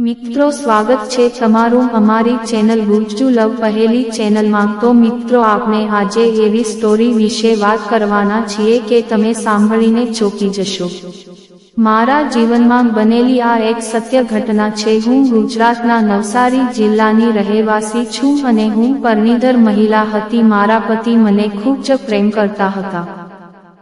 મિત્રો સ્વાગત છે તમારું અમારી ચેનલ ગુજ્જુ લવ પહેલી ચેનલમાં। તો મિત્રો આપણે આજે એવી સ્ટોરી વિશે વાત કરવાના છીએ કે તમે સાંભળીને ચોંકી જશો। મારા જીવનમાં બનેલી આ એક સત્ય ઘટના છે। હું ગુજરાતના નવસારી જિલ્લાની રહેવાસી છું અને હું પરણિધર મહિલા હતી। મારા પતિ મને ખૂબ જ પ્રેમ કરતા હતા।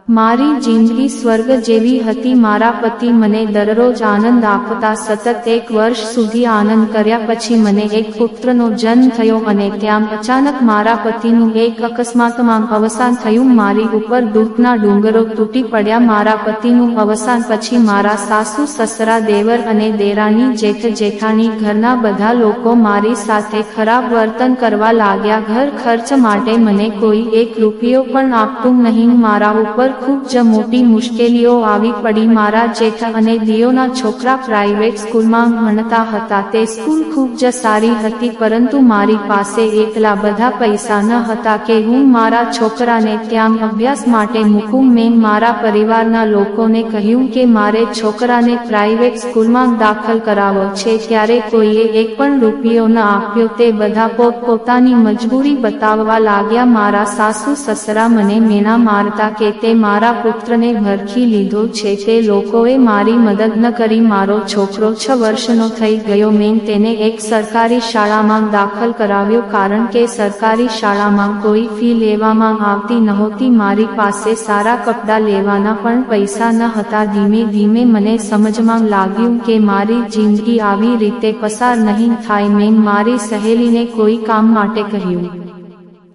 મારી જિંદગી સ્વર્ગ જેવી હતી। મારા પતિ મને દરરોજ આનંદ આપતા। સતત 1 વર્ષ સુધી આનંદ કર્યા પછી મને એક પુત્રનો જન્મ થયો અને ત્યાં અચાનક મારા પતિનું એક અકસ્માતમાં અવસાન થયું। મારી ઉપર દુઃખના ડુંગરો તૂટી પડ્યા। મારા પતિનું અવસાન પછી મારા સાસુ સસરા દેવર અને દેરાણી જેઠ જેઠાણી ઘરના બધા લોકો મારી સાથે ખરાબ વર્તન કરવા લાગ્યા। ઘર ખર્ચ માટે મને કોઈ 1 રૂપિયો પણ આપતું નહીં। મારા ઉપર ખૂબ જ મોટી મુશ્કેલીઓ આવી પડી। મારા જેઠ અને દિયોના છોકરા પ્રાઇવેટ સ્કૂલમાં ભણતા હતા। તે સ્કૂલ ખૂબ જ સારી હતી પરંતુ મારી પાસે એટલા બધા પૈસા ન હતા કે હું મારા છોકરાને ત્યાં અભ્યાસ માટે મૂકું। મેં મારા પરિવારના લોકોને કહ્યું કે મારે છોકરાને પ્રાઇવેટ સ્કૂલમાં દાખલ કરાવવો છે ત્યારે કોઈએ 1 પણ રૂપિયો ન આપ્યો। તે બધા પોતપોતાની મજબૂરી બતાવવા લાગ્યા। મારા સાસુ સસરા મને મેણા મારતા કે તે મારા પુત્રને ભરખી લીધો છે। તે લોકોએ મારી મદદ ન કરી। મારો છોકરો 6 વર્ષનો થઈ ગયો। મેં તેને એક સરકારી શાળામાં દાખલ કરાવ્યો કારણ કે સરકારી શાળામાં કોઈ ફી લેવામાં આવતી નહોતી। મારી પાસે સારા કપડાં લેવાના પણ પૈસા ન હતા। ધીમે ધીમે મને સમજમાં લાગ્યું કે મારી જિંદગી આવી રીતે પસાર નહીં થાય। મેં મારી સહેલીને કોઈ કામ માટે કહ્યું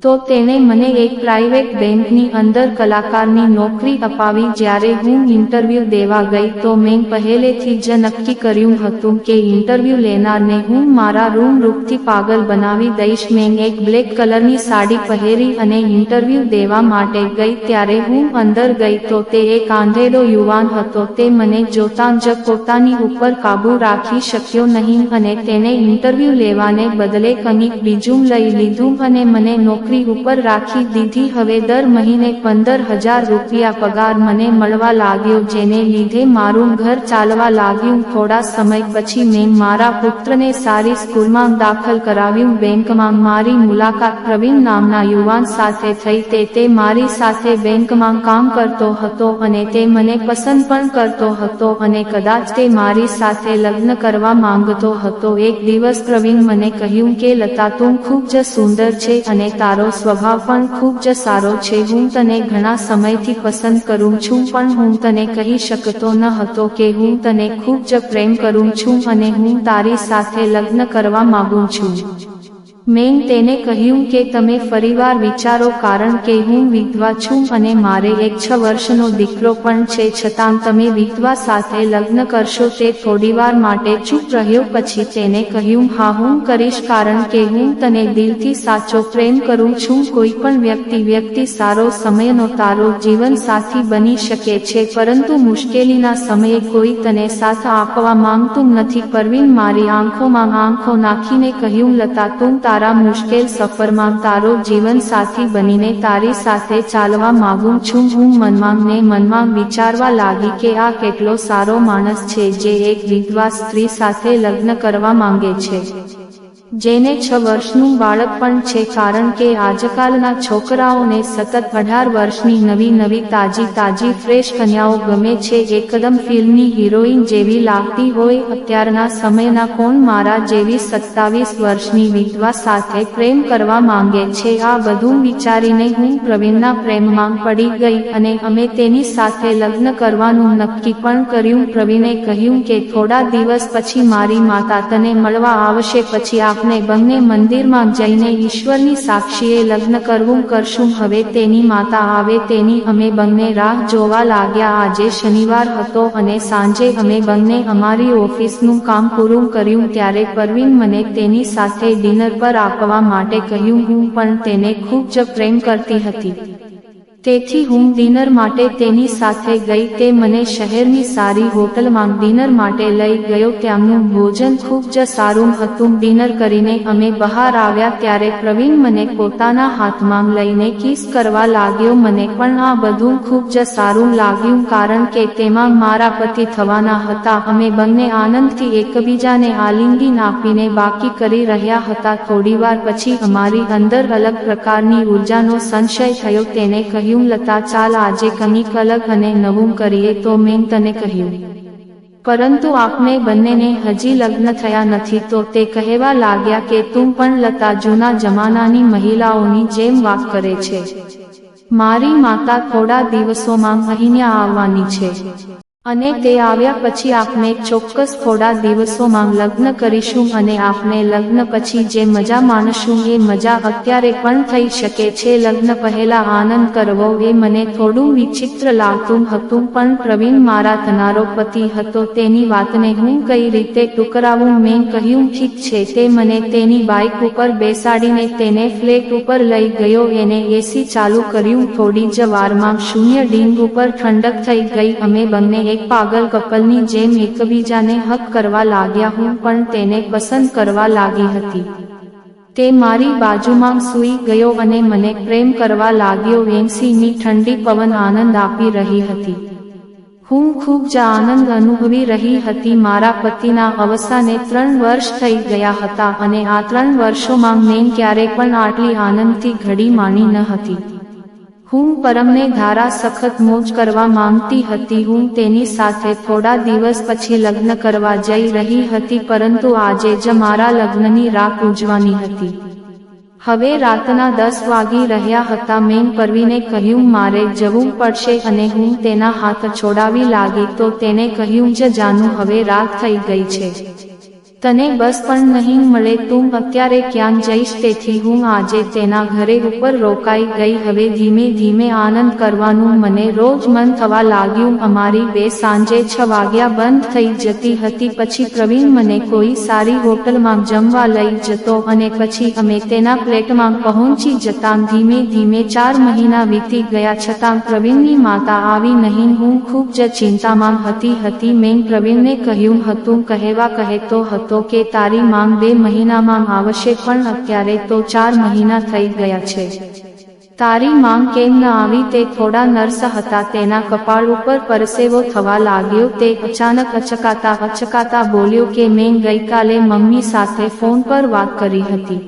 તો તેને મને એક પ્રાઇવેટ બેંકની અંદર કલાકારની નોકરી અપાવી। જ્યારે હું ઇન્ટરવ્યૂ દેવા ગઈ તો મેં પહેલેથી જ નક્કી કર્યું હતું કે ઇન્ટરવ્યૂ લેનારને હું મારા રૂપથી પાગલ બનાવી દઈશ। મેં એક બ્લેક કલરની સાડી પહેરી અને ઇન્ટરવ્યૂ દેવા માટે ગઈ। ત્યારે હું અંદર ગઈ તો તે એક આંધળો યુવાન હતો। તે મને જોતાં જ પોતાની ઉપર કાબૂ રાખી શક્યો નહીં અને તેને ઇન્ટરવ્યૂ લેવાને બદલે કંઈક બીજું લઈ લીધું અને મને નોકરી ઉપર રાખી દીધી। હવે દર મહિને 15,000 રૂપિયા પગાર મને મળવા લાગ્યો જેને લીધે મારું ઘર ચાલવા લાગ્યું। થોડા સમય પછી મેં મારા પુત્રને સારી સ્કૂલમાં દાખલ કરાવ્યું। બેંકમાં મારી મુલાકાત પ્રવીણ નામના યુવાન સાથે થઈ। તે મારી સાથે બેંકમાં કામ કરતો હતો અને તે મને પસંદ પણ કરતો હતો અને કદાચ તે મારી સાથે લગ્ન કરવા માંગતો હતો। એક દિવસ પ્રવીણ મને કહ્યું કે લતા તું ખૂબ જ સુંદર છે અને તારો સ્વભાવ પણ ખૂબ જ સારો છે। હું તને ઘણા સમયથી પસંદ કરું છું પણ હું તને કહી શકતો ન હતો કે હું તને ખૂબ જ પ્રેમ કરું છું અને હું તારી સાથે લગ્ન કરવા માંગુ છું। મેં તેને કહ્યું કે તમે ફરીવાર વિચારો કારણ કે હું વિધવા છું અને મારે એક 6 વર્ષનો દીકરો પણ છે છતાં તમે વિધવા સાથે લગ્ન કરશો। તે થોડીવાર માટે ચૂપ રહ્યો પછી તેને કહ્યું હા હું કરીશ કારણ કે હું તને દિલથી સાચો પ્રેમ કરું છું। કોઈ પણ વ્યક્તિ સારો સમયનો તારો જીવન સાથી બની શકે છે પરંતુ મુશ્કેલીના સમયે કોઈ તને સાથ આપવા માંગતું નથી। પરવીન મારી આંખોમાં આંખો નાખીને કહ્યું લતા તું તારા મુશ્કેલ સફરમાં તારો જીવન સાથી બનીને તારી સાથે ચાલવા માંગુ છું। હું મનમાં વિચારવા લાગી કે આ કેટલો સારો માણસ છે જે એક વિધવા સ્ત્રી સાથે લગ્ન કરવા માંગે છે જેને 6 વર્ષનું બાળક પણ છે કારણ કે આજકાલના છોકરાઓને સતત 18 વર્ષની નવી તાજી ફ્રેશ કન્યાઓ ગમે છે। એકદમ ફિલ્મની હિરોઈન જેવી લાગતી હોય। અત્યારના સમયના કોણ મારા જેવી 27 વર્ષની વિધવા સાથે પ્રેમ કરવા માંગે છે। આ બધું વિચારીને હું પ્રવીણના પ્રેમમાં પડી ગઈ અને અમે તેની સાથે લગ્ન કરવાનું નક્કી પણ કર્યું। પ્રવીણે કહ્યું કે થોડા દિવસ પછી મારી માતા તને મળવા આવશે પછી આપણે બંને મંદિરમાં જઈને ઈશ્વરની સાક્ષીએ લગ્ન કરશું। હવે તેની માતા આવે તેની અમે બંને રાહ જોવા લાગ્યા। આજે શનિવાર હતો અને સાંજે અમે બંને અમારી ઓફિસનું કામ પૂરું કર્યું ત્યારે પરવીન મને તેની સાથે ડિનર પર આપવા માટે કહ્યું। હું પણ તેને ખૂબ જ પ્રેમ કરતી હતી। તેથી હું ડિનર માટે તેની સાથે ગઈ. તે મને શહેરની સારી હોટલમાં ડિનર માટે લઈ ગયો. ત્યાંનું ભોજન ખૂબ જ સારું હતું. ડિનર કરીને અમે બહાર આવ્યા ત્યારે પ્રવીણ મને પોતાના હાથમાં લઈને કિસ કરવા લાગ્યો. મને પણ આ બધું ખૂબ જ સારું લાગ્યું કારણ કે તેમાં મારા પતિ થવાના હતા. અમે બંને આનંદથી એકબીજાને આલિંગન આપીને બાકી કરી રહ્યા હતા. થોડીવાર પછી અમારી અંદર અલગ પ્રકારની ઉર્જાનો સંશય થયો. તેને કહ્યું, લતા ચાલ આજે કંઈક અલગ અને નવું કરીએ. તો મેં તને કહ્યું, પરંતુ આપણે બંનેને હજી લગ્ન થયા નથી. તો તે કહેવા લાગ્યા કે તું પણ લતા જૂના જમાનાની મહિલાઓની જેમ વાત કરે છે. મારી માતા થોડા દિવસોમાં અહીંયા આવવાની છે અને તે આવ્યા પછી આપણે ચોક્કસ થોડા દિવસોમાં લગ્ન કરીશું અને આપણે લગ્ન પછી જે મજા માણશું એ મજા અત્યારે પણ થઈ શકે છે. લગ્ન પહેલા આનંદ કરવો એ મને થોડું વિચિત્ર લાગતું હતું, પણ પ્રવીણ મારા થનારો પતિ હતો. તેની વાતને હું કઈ રીતે ટુકરાવું? મેં કહ્યું ઠીક છે. તે મને તેની બાઇક ઉપર બેસાડીને તેને ફ્લેટ ઉપર લઈ ગયો. એને એસી ચાલુ કર્યું. થોડી જ વારમાં શૂન્ય ડિંગ ઉપર ઠંડક થઈ ગઈ. અમે બંને પાગલ કપલની જેમ એકબીજાને હક કરવા લાગ્યા. હું પણ તેને પસંદ કરવા લાગી હતી. તે મારી બાજુમાં સૂઈ ગયો અને મને પ્રેમ કરવા લાગ્યો. 80મી ઠંડી પવન આનંદ આપી રહી હતી. હું ખૂબ જ આનંદ અનુભવી રહી હતી. મારા પતિના અવસાને 3 વર્ષ થઈ ગયા હતા અને આ 3 વર્ષોમાં મેં ક્યારેય પણ આટલી આનંદથી ઘડી માણી ન હતી. હું પરમને ધારા સખત મોજ કરવા માંગતી હતી. હું તેની સાથે થોડા દિવસ પછી લગ્ન કરવા જઈ રહી હતી, પરંતુ આજે જ મારા લગ્નની રાત ઉજવાની હતી. હવે રાતના 10 વાગી રહ્યા હતા. મેં પરવીને કહ્યું મારે જવું પડશે અને હું તેના હાથ છોડાવી લાગી તો તેને કહ્યું જ જાનું હવે રાત થઈ ગઈ છે. તને બસ પણ નહીં મળે. તું અત્યારે ક્યાં જઈશ? તેથી હું આજે તેના ઘરે ઉપર રોકાઈ ગઈ. હવે ધીમે ધીમે આનંદ કરવાનું મને રોજ મન થવા લાગ્યું. અમારી બે સાંજે 6 વાગ્યા બંધ થઈ જતી હતી. પછી પ્રવીણ મને કોઈ સારી હોટલમાં જમવા લઈ જતો અને પછી અમે તેના ફ્લેટમાં પહોંચી જતા. ધીમે ધીમે 4 મહિના વીતી ગયા છતાં પ્રવીણની માતા આવી નહીં. હું ખૂબ જ ચિંતામાં હતી. મેં પ્રવીણને કહ્યું હતું, કહેતો હતો કે તારી માંગ 2 મહિનામાં આવશે, પણ અત્યારે તો 4 મહિના થઈ ગયા છે. તારી માંગ કેમ ન આવી? તે થોડા નર્સ હતા. તેના કપાળ ઉપર પરસેવો થવા લાગ્યો. તે અચાનક અચકાતા બોલ્યો કે મેં ગઈકાલે મમ્મી સાથે ફોન પર વાત કરી હતી.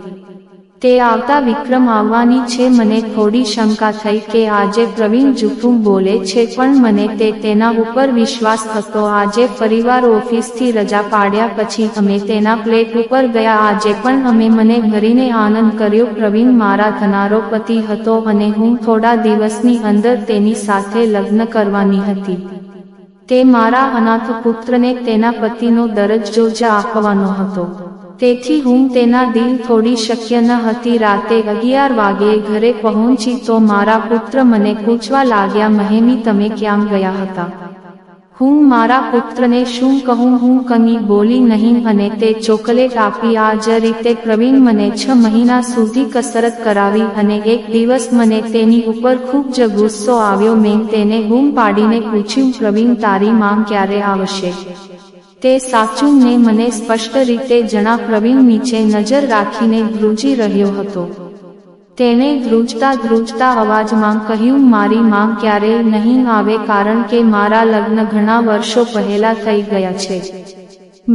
તે આવતા વિક્રમ આવવાની છે. મને થોડી શંકા થઈ કે આજે પ્રવીણ જૂઠું બોલે છે, પણ મને તેના ઉપર વિશ્વાસ હતો. આજે ફરીવાર ઓફિસથી રજા પાડ્યા પછી અમે તેના ફ્લેટ ઉપર ગયા. આજે પણ અમે મને ભરીને આનંદ કર્યો. પ્રવીણ મારા થનારો પતિ હતો અને હું થોડા દિવસની અંદર તેની સાથે લગ્ન કરવાની હતી. તે મારા અનાથ પુત્રને તેના પતિનો દરજ્જો જ આપવાનો હતો. તેથી હું તેના દિલ થોડી શક્ય ન હતી. રાતે 11 વાગ્યે ઘરે પહોંચી તો મારા પુત્ર મને પૂછવા લાગ્યા, મહેમી તમે ક્યાં ગયા હતા? હું મારા પુત્રને શું કહું? હું કંઈ બોલી નહીં અને તે ચોકલેટ આપી. આ જ રીતે પ્રવીણ મને 6 મહિના સુધી કસરત કરાવી અને એક દિવસ મને તેની ઉપર ખૂબ જ ગુસ્સો આવ્યો. મેં તેને બૂમ પાડીને પૂછ્યું, પ્રવીણ તારી માંગ ક્યારે આવશે? તે સાચું ને મને સ્પષ્ટ રીતે જણા. પ્રવીણ નીચે નજર રાખીને ધ્રુજી રહ્યો હતો. તેણે ધ્રુજતા અવાજમાં કહ્યું, મારી માંગ ક્યારેય નહીં આવે કારણ કે મારા લગ્ન ઘણા વર્ષો પહેલા થઈ ગયા છે.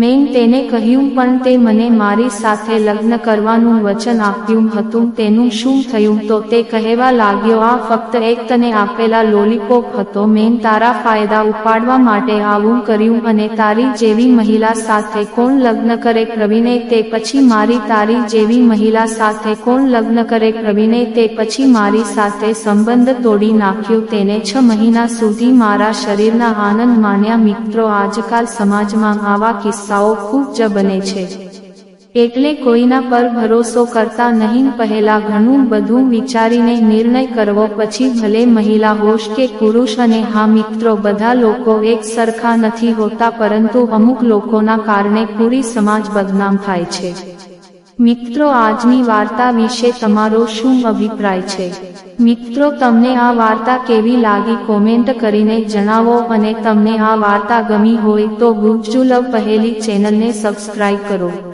મેં તેને કહ્યું, પણ તે મને મારી સાથે લગ્ન કરવાનું વચન આપ્યું હતું. તેનું શું થયું? તો તે કહેવા લાગ્યો, આ ફક્ત એક તને આપેલા લોલીપોપ હતો. મેં તારા ફાયદા ઉપાડવા માટે આવું કર્યું અને તારી જેવી મહિલા સાથે કોણ લગ્ન કરે? પ્રવીણે તે પછી મારી તારી જેવી મહિલા સાથે કોણ લગ્ન કરે? પ્રવીણે તે પછી મારી સાથે સંબંધ તોડી નાખ્યો. તેને 6 મહિના સુધી મારા શરીરના આનંદ માણ્યા. મિત્રો, આજકાલ સમાજમાં આવા કિસ્સાઓ ખૂબ જ બને છે. એટલે કોઈના પર ભરોસો કરતા નહીં. પહેલા ઘણું બધું વિચારીને નિર્ણય કરવો, પછી ભલે મહિલા હોશ કે પુરુષ. અને હા મિત્રો, બધા લોકો એક સરખા નથી હોતા, પરંતુ અમુક લોકોના કારણે પૂરી સમાજ બદનામ થાય છે. મિત્રો, આજની વાર્તા વિશે તમારો શું અભિપ્રાય છે? મિત્રો, તમને આ વાર્તા કેવી લાગી કોમેન્ટ કરીને જણાવો, અને તમને આ વાર્તા ગમી હોય તો ગુજ્જુ લવ પહેલી ચેનલને સબસ્ક્રાઇબ કરો.